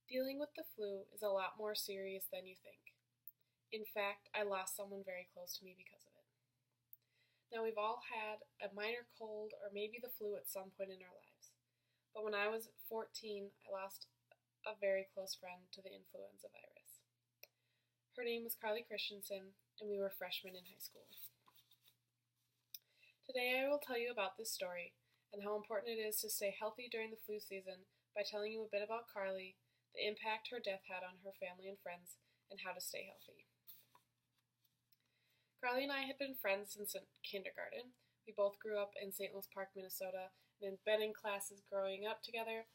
Dealing with the flu is a lot more serious than you think. In fact, I lost someone very close to me because of it. Now, we've all had a minor cold or maybe the flu at some point in our lives. But when I was 14, I lost a very close friend to the influenza virus. Her name was Carly Christensen, and we were freshmen in high school. Today, I will tell you about this story and how important it is to stay healthy during the flu season by telling you a bit about Carly, the impact her death had on her family and friends, and how to stay healthy. Carly and I had been friends since kindergarten. We both grew up in St. Louis Park, Minnesota, and had been in classes growing up together.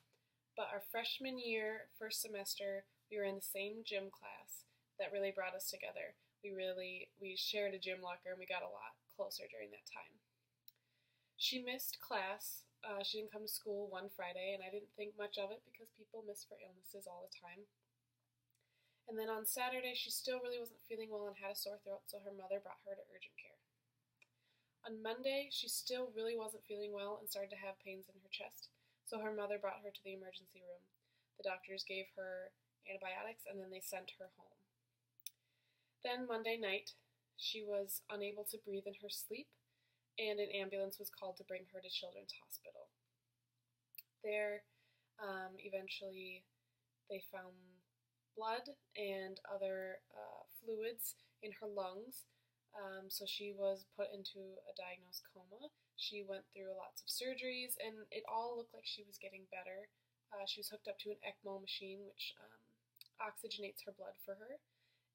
But our freshman year, first semester, we were in the same gym class that really brought us together. We shared a gym locker, and we got a lot closer during that time. She missed class. She didn't come to school one Friday, and I didn't think much of it because people miss for illnesses all the time. And then on Saturday, she still really wasn't feeling well and had a sore throat, so her mother brought her to urgent care. On Monday, she still really wasn't feeling well and started to have pains in her chest, so her mother brought her to the emergency room. The doctors gave her antibiotics, and then they sent her home. Then Monday night, she was unable to breathe in her sleep, and an ambulance was called to bring her to Children's Hospital. There, eventually, they found blood and other fluids in her lungs, so she was put into a diagnosed coma. She went through lots of surgeries, and it all looked like she was getting better. She was hooked up to an ECMO machine, which oxygenates her blood for her,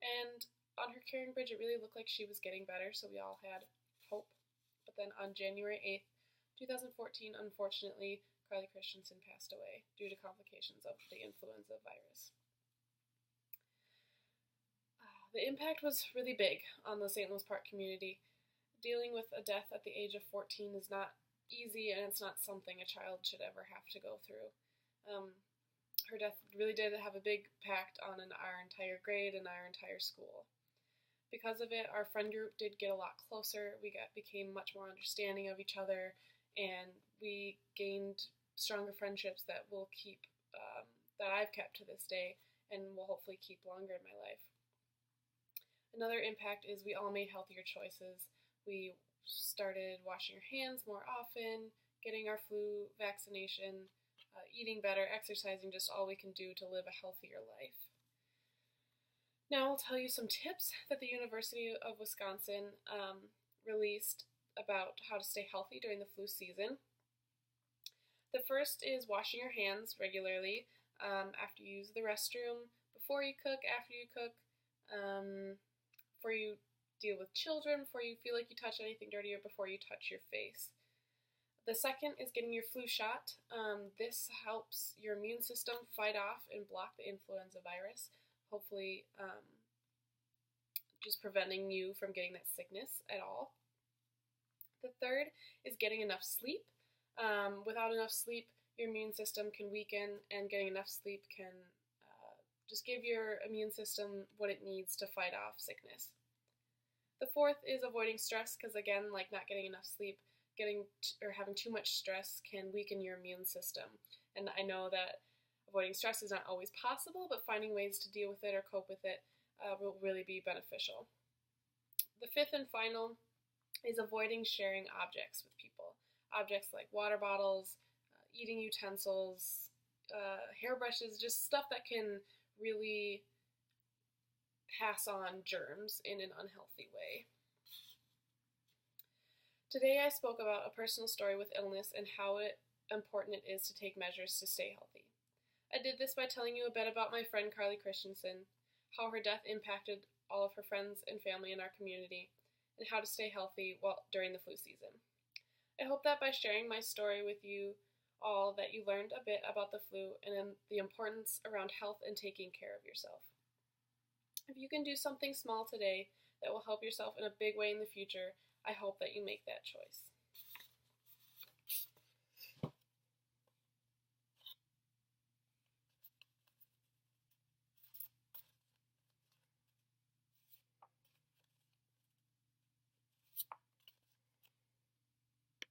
and on her carrying bridge, it really looked like she was getting better, so we all had hope. But then on January 8th, 2014, unfortunately, Carly Christensen passed away due to complications of the influenza virus. The impact was really big on the St. Louis Park community. Dealing with a death at the age of 14 is not easy, and it's not something a child should ever have to go through. Her death really did have a big impact on our entire grade and our entire school. Because of it, our friend group did get a lot closer. We became much more understanding of each other, and we gained stronger friendships that will keep, that I've kept to this day, and will hopefully keep longer in my life. Another impact is we all made healthier choices. We started washing our hands more often, getting our flu vaccination, eating better, exercising, just all we can do to live a healthier life. Now I'll tell you some tips that the University of Wisconsin released about how to stay healthy during the flu season. The first is washing your hands regularly after you use the restroom, before you cook, after you cook, before you deal with children, before you feel like you touch anything dirty, or before you touch your face. The second is getting your flu shot. This helps your immune system fight off and block the influenza virus, hopefully just preventing you from getting that sickness at all. The third is getting enough sleep. Without enough sleep, your immune system can weaken, and getting enough sleep can just give your immune system what it needs to fight off sickness. The fourth is avoiding stress, because again, like not getting enough sleep, having too much stress can weaken your immune system. And I know that avoiding stress is not always possible, but finding ways to deal with it or cope with it will really be beneficial. The fifth and final is avoiding sharing objects with people. Objects like water bottles, eating utensils, hairbrushes, just stuff that can really pass on germs in an unhealthy way. Today I spoke about a personal story with illness and how important it is to take measures to stay healthy. I did this by telling you a bit about my friend Carly Christensen, how her death impacted all of her friends and family in our community, and how to stay healthy during the flu season. I hope that by sharing my story with you all that you learned a bit about the flu and the importance around health and taking care of yourself. If you can do something small today that will help yourself in a big way in the future, I hope that you make that choice.